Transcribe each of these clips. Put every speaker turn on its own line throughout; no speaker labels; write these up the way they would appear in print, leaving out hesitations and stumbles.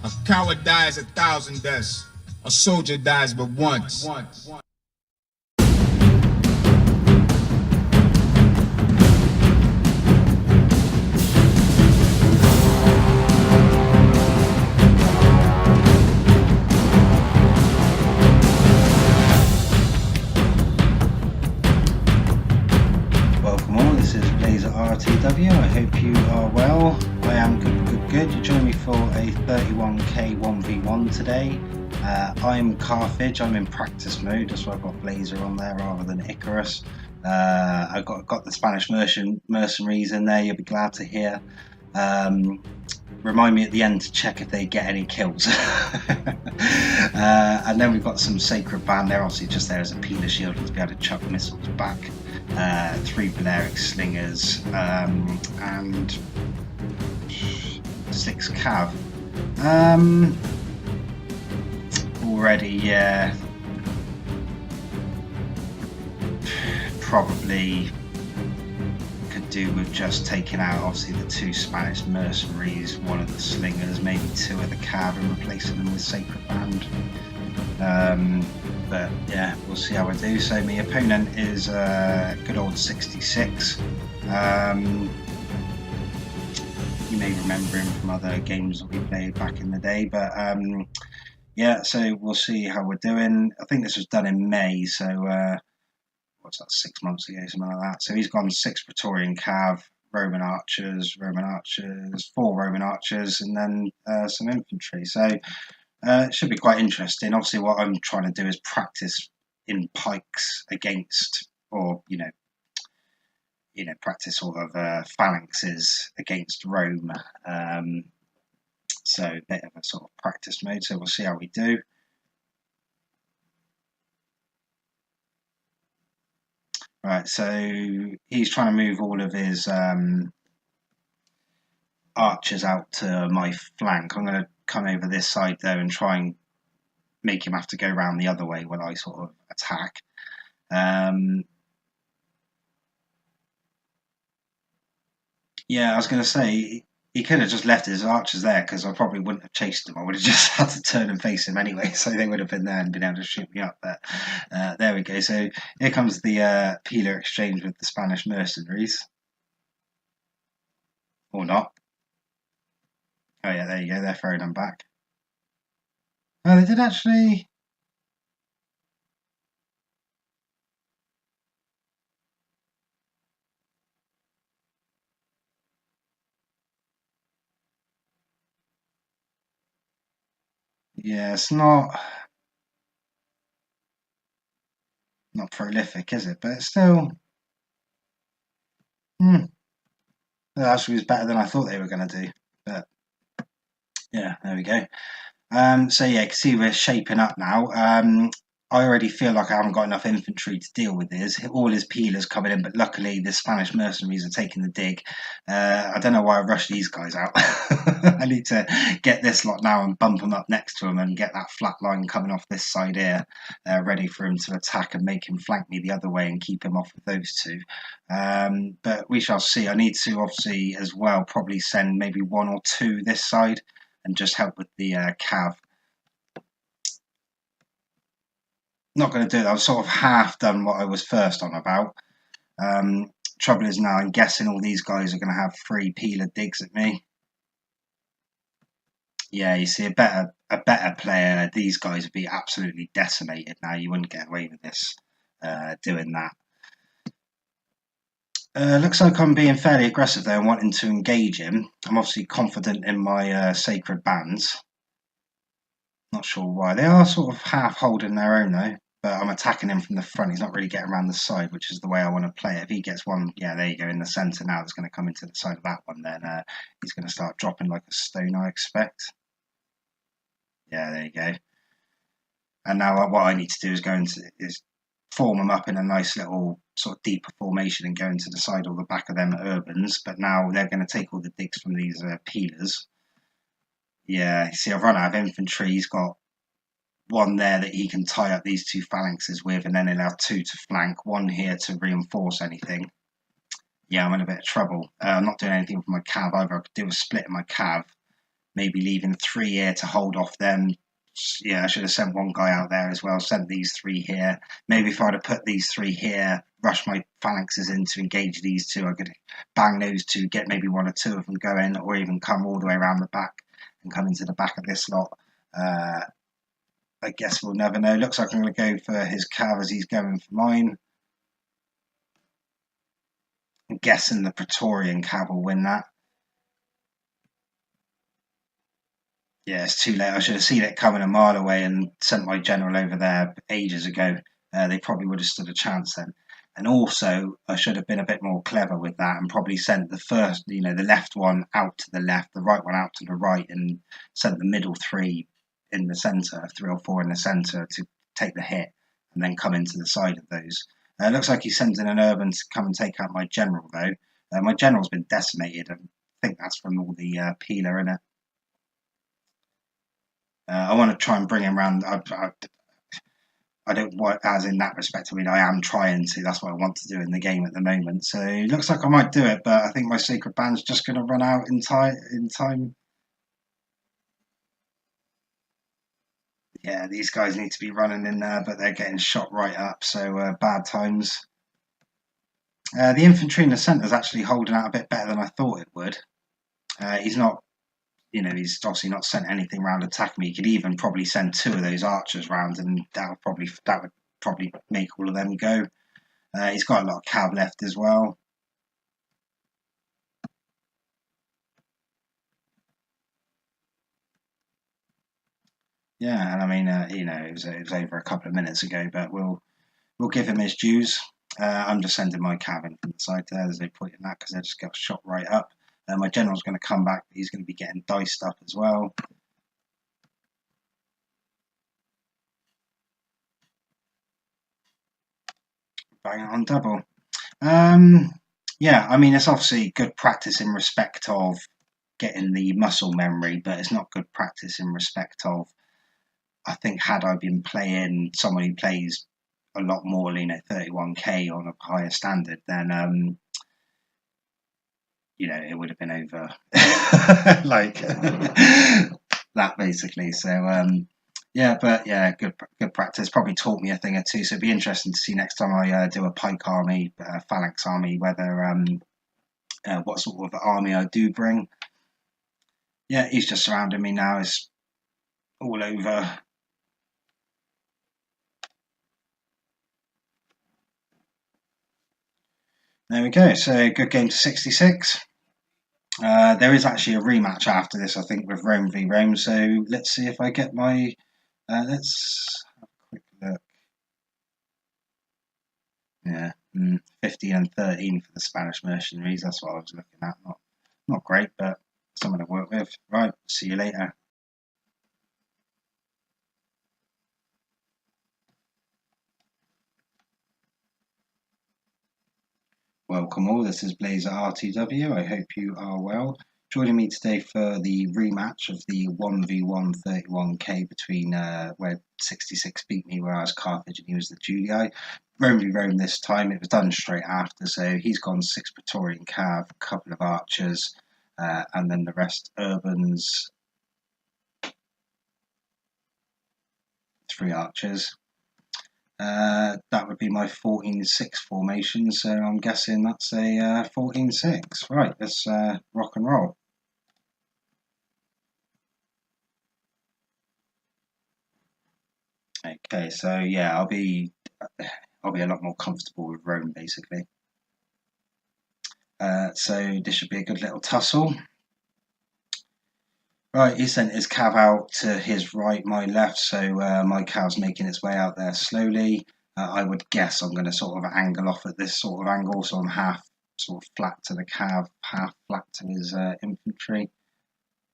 A coward dies 1,000 deaths. A soldier dies but once.
Welcome all, this is Blaezer RTW. I hope you are well. I am good. You join me for a 31k 1v1 today. I'm Carthage, I'm in practice mode, that's why I've got Blaezer on there rather than Icarus. I've got the Spanish mercenaries in there, you'll be glad to hear. Remind me at the end to check if they get any kills. And then we've got some Sacred Band there, obviously just there as a peeler shield to be able to chuck missiles back. 3 Blaezer slingers and 6 cav. Already, yeah. Probably could do with just taking out obviously the 2 Spanish mercenaries, 1 of the slingers, maybe 2 of the cav and replacing them with Sacred Band. But yeah, we'll see how I do. So my opponent is good old 66. You may remember him from other games that we played back in the day, but yeah, so we'll see how we're doing. I think this was done in May, so what's that, 6 months ago, something like that. So he's gone 6 Praetorian Cav, Roman archers, 4 Roman archers, and then some infantry. So it should be quite interesting. Obviously, what I'm trying to do is practice in pikes against, or practice sort of phalanxes against Rome. So a bit of a sort of practice mode. So we'll see how we do. Right. So he's trying to move all of his archers out to my flank. I'm going to come over this side though and try and make him have to go around the other way when I sort of attack. Yeah, I was going to say he could have just left his archers there because I probably wouldn't have chased him. I would have just had to turn and face him anyway, so they would have been there and been able to shoot me up. But there we go. So here comes the peeler exchange with the Spanish mercenaries, or not. Oh yeah, there you go. They're throwing them back. Oh, they did actually. Yeah, it's not prolific, is it? But it's still. That actually was better than I thought they were going to do. But yeah, there we go. So yeah, you can see we're shaping up now. I already feel like I haven't got enough infantry to deal with this. All his peelers coming in, but luckily the Spanish mercenaries are taking the dig. I don't know why I rushed these guys out. I need to get this lot now and bump them up next to him and get that flat line coming off this side here, ready for him to attack and make him flank me the other way and keep him off with those 2. But we shall see. I need to obviously as well probably send maybe 1 or 2 this side and just help with the cav. Not going to do that. I've sort of half done what I was first on about. Trouble is now I'm guessing all these guys are going to have 3 peeler digs at me. Yeah, you see a better player, these guys would be absolutely decimated now. You wouldn't get away with this doing that. Looks like I'm being fairly aggressive there and wanting to engage him. I'm obviously confident in my Sacred Bands. Not sure why. They are sort of half holding their own though. But I'm attacking him from the front. He's not really getting around the side, which is the way I want to play it. If he gets one, yeah, there you go, in the centre now, that's going to come into the side of that one, then he's going to start dropping like a stone, I expect. Yeah, there you go. And now what I need to do is is form them up in a nice little sort of deeper formation and go into the side or the back of them urbans. But now they're going to take all the digs from these peelers. Yeah, you see, I've run out of infantry. He's got 1 there that he can tie up these 2 phalanxes with, and then he'll have 2 to flank, 1 here to reinforce anything. Yeah, I'm in a bit of trouble. I'm not doing anything with my cav either. I could do a split in my cav maybe leaving 3 here to hold off them. Yeah, I should have sent one guy out there as well, sent these 3 here. Maybe if I'd have put these 3 here, rush my phalanxes in to engage these 2, I could bang those 2, get maybe 1 or 2 of them going, or even come all the way around the back and come into the back of this lot. I guess we'll never know. Looks like I'm going to go for his cav as he's going for mine. I'm guessing the Praetorian cav will win that. Yeah, it's too late. I should have seen it coming a mile away and sent my general over there ages ago. They probably would have stood a chance then. And also, I should have been a bit more clever with that and probably sent the first, the left one out to the left, the right one out to the right, and sent the middle 3 in the centre, 3 or 4 in the centre to take the hit and then come into the side of those. Looks like he's sending an urban to come and take out my general, though. My general's been decimated. I think that's from all the peeler in it. I want to try and bring him around. I don't want, as in that respect. I mean, I am trying to. That's what I want to do in the game at the moment. So it looks like I might do it, but I think my sacred band's just going to run out in time. Yeah, these guys need to be running in there, but they're getting shot right up. So bad times. The infantry in the centre is actually holding out a bit better than I thought it would. He's not. He's obviously not sent anything round attacking me. He could even probably send 2 of those archers round, and that would probably make all of them go. He's got a lot of cav left as well. Yeah, and I mean, it was over a couple of minutes ago, but we'll give him his dues. I'm just sending my cav in from the side there. There's no point in that because they just got shot right up. My general's going to come back, but he's going to be getting diced up as well. Bang it on double. Yeah, I mean, it's obviously good practice in respect of getting the muscle memory, but it's not good practice in respect of, I think, had I been playing someone who plays a lot more, 31k on a higher standard, then it would have been over like that basically. So good practice. Probably taught me a thing or two. So it'd be interesting to see next time I do a pike army, phalanx army, whether what sort of army I do bring. Yeah, he's just surrounding me now. It's all over. There we go. So good game to 66. There is actually a rematch after this, I think, with Rome v Rome. So let's see if I get my. Let's have a quick look. Yeah, 15 and 13 for the Spanish mercenaries. That's what I was looking at. Not great, but something to work with. Right, see you later. Welcome all, this is Blaezer RTW. I hope you are well. Joining me today for the rematch of the 1v1 31k between where 66 beat me, where I was Carthage and he was the Julii. Rome v Rome this time, it was done straight after, so he's gone 6 Praetorian cav, a couple of archers, and then the rest urbans, 3 archers. That would be my 14-6 formation, so I'm guessing that's a 14-6. Right, let's rock and roll. Okay, so yeah, I'll be a lot more comfortable with Rome basically. So this should be a good little tussle. Right, he sent his cav out to his right, my left, so my cav's making its way out there slowly. I would guess I'm going to sort of angle off at this sort of angle, so I'm half sort of flat to the cav, half flat to his infantry.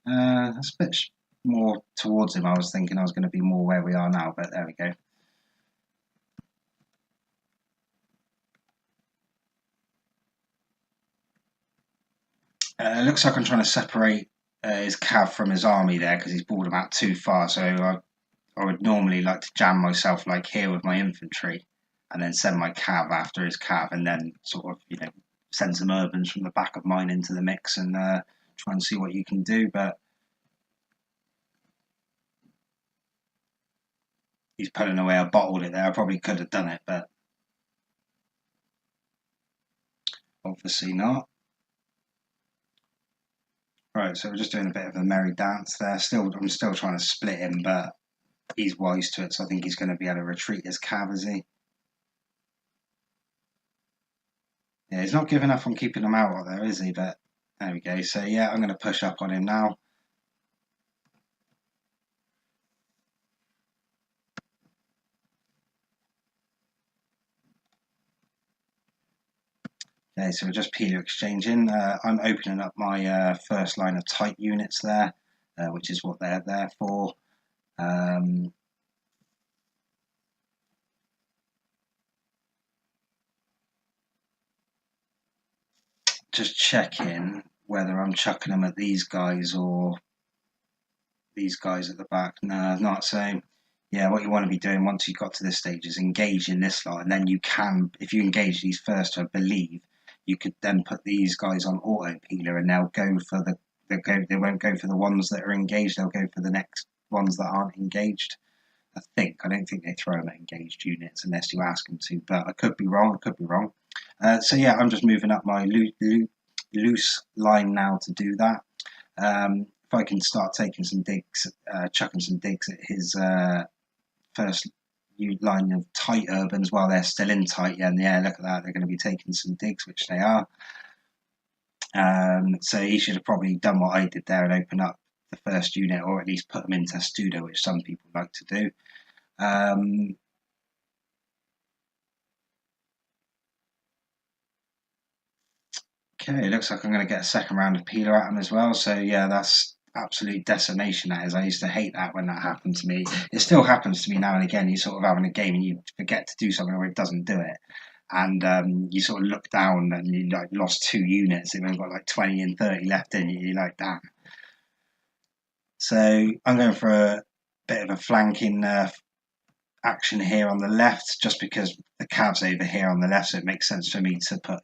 That's a bit more towards him. I was thinking I was going to be more where we are now, but there we go. Looks like I'm trying to separate his cav from his army there because he's brought him out too far, so I would normally like to jam myself like here with my infantry and then send my cav after his cav and then sort of, send some urbans from the back of mine into the mix and try and see what you can do. But he's putting away. I bottled it there. I probably could have done it, but obviously not. Right, so we're just doing a bit of a merry dance there. I'm still trying to split him, but he's wise to it, so I think he's going to be able to retreat his cav, is he? Yeah, he's not giving up on keeping him out there, is he? But there we go. So yeah, I'm going to push up on him now. Okay, so we're just peeler exchanging. I'm opening up my first line of tight units there, which is what they're there for. Just checking whether I'm chucking them at these guys or these guys at the back. No, not so. Yeah, what you want to be doing once you've got to this stage is engaging this lot, and then you can, if you engage these first, I believe, you could then put these guys on auto peeler, and they'll go for they won't go for the ones that are engaged. They'll go for the next ones that aren't engaged. I don't think they throw them at engaged units unless you ask them to, but I could be wrong. So yeah, I'm just moving up my loose line now to do that. If I can start taking some digs, chucking some digs at his first line of tight urbans while they're still in tight, yeah, look at that, they're going to be taking some digs, which they are. So he should have probably done what I did there and open up the first unit, or at least put them into Testudo, which some people like to do. Okay, looks like I'm going to get a second round of peeler at him as well. So yeah, that's absolute decimation, that is. I used to hate that when that happened to me. It still happens to me now and again. You sort of having a game and you forget to do something or it doesn't do it. And you sort of look down and you like lost 2 units. They've only got like 20 and 30 left in you. You're like, damn. So I'm going for a bit of a flanking action here on the left, just because the cav's over here on the left, so it makes sense for me to put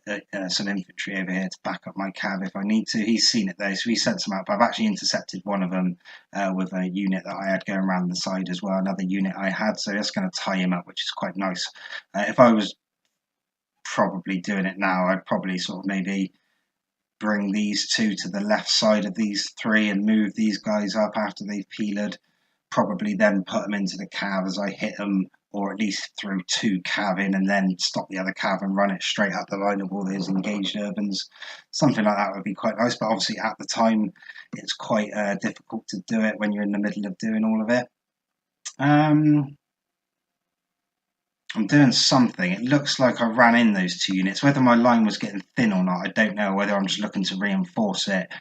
some infantry over here to back up my cav if I need to. He's seen it though, so he sent some out, but I've actually intercepted one of them with a unit that I had going around the side as well, another unit I had, so that's going to tie him up, which is quite nice. If I was probably doing it now, I'd probably sort of maybe bring these 2 to the left side of these 3 and move these guys up after they've peeled. Probably then put them into the cav as I hit them, or at least throw 2 cav in and then stop the other cav and run it straight up the line of all those engaged urbans. Something like that would be quite nice, but obviously at the time it's quite difficult to do it when you're in the middle of doing all of it. I'm doing something. It looks like I ran in those 2 units. Whether my line was getting thin or not, I don't know. Whether I'm just looking to reinforce it.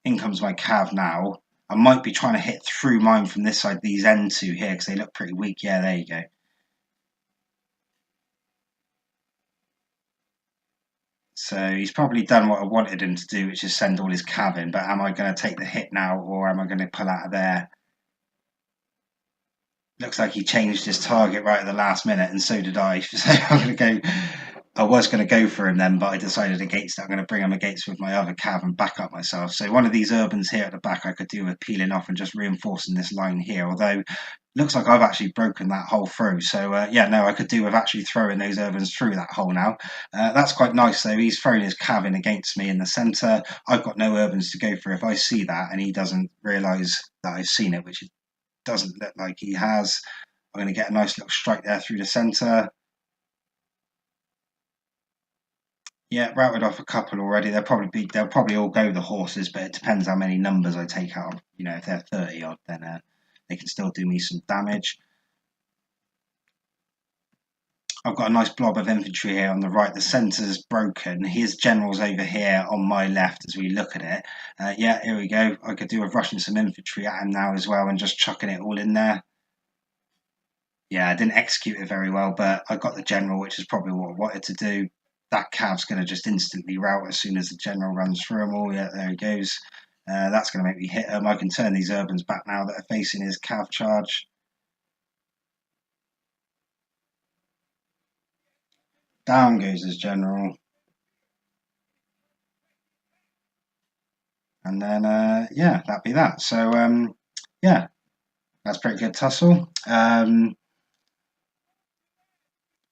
In comes my cav now. I might be trying to hit through mine from this side, these N2 here, because they look pretty weak. Yeah, there you go. So he's probably done what I wanted him to do, which is send all his cav in. But am I going to take the hit now, or am I going to pull out of there? Looks like he changed his target right at the last minute, and so did I. So I'm going to go. I was going to go for him then, but I decided against it. I'm going to bring him against with my other cav and back up myself. So one of these urbans here at the back I could do with peeling off and just reinforcing this line here, although looks like I've actually broken that hole through. So yeah, no, I could do with actually throwing those urbans through that hole now. That's quite nice though. He's throwing his cav in against me in the centre. I've got no urbans to go for. If I see that and he doesn't realise that I've seen it, which it doesn't look like he has, I'm going to get a nice little strike there through the centre. Yeah, routed off a couple already. They'll probably all go the horses, but it depends how many numbers I take out. You know, if they're 30 odd, then they can still do me some damage. I've got a nice blob of infantry here on the right. The centre's broken. His general's over here on my left as we look at it. Yeah, here we go. I could do with rushing some infantry at him now as well and just chucking it all in there. Yeah, I didn't execute it very well, but I got the general, which is probably what I wanted to do. That cav's going to just instantly rout as soon as the general runs through them all. Yeah, there he goes. That's going to make me hit him. I can turn these urbans back now that are facing his cav charge. Down goes his general. And then, yeah, that'd be that. So, yeah, That's pretty good tussle.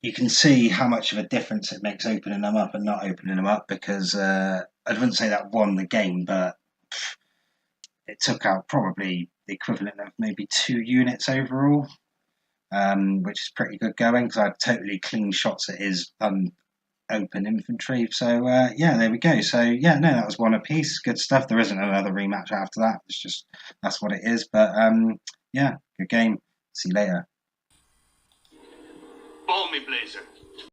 You can see how much of a difference it makes opening them up and not opening them up, because I wouldn't say that won the game, but it took out probably the equivalent of maybe 2 units overall, which is pretty good going, because I had totally clean shots at his open infantry. So yeah, there we go. So yeah, no, that was one apiece. Good stuff. There isn't another rematch after that. It's just that's what it is. But yeah, good game. See you later.
Follow me, Blaezer.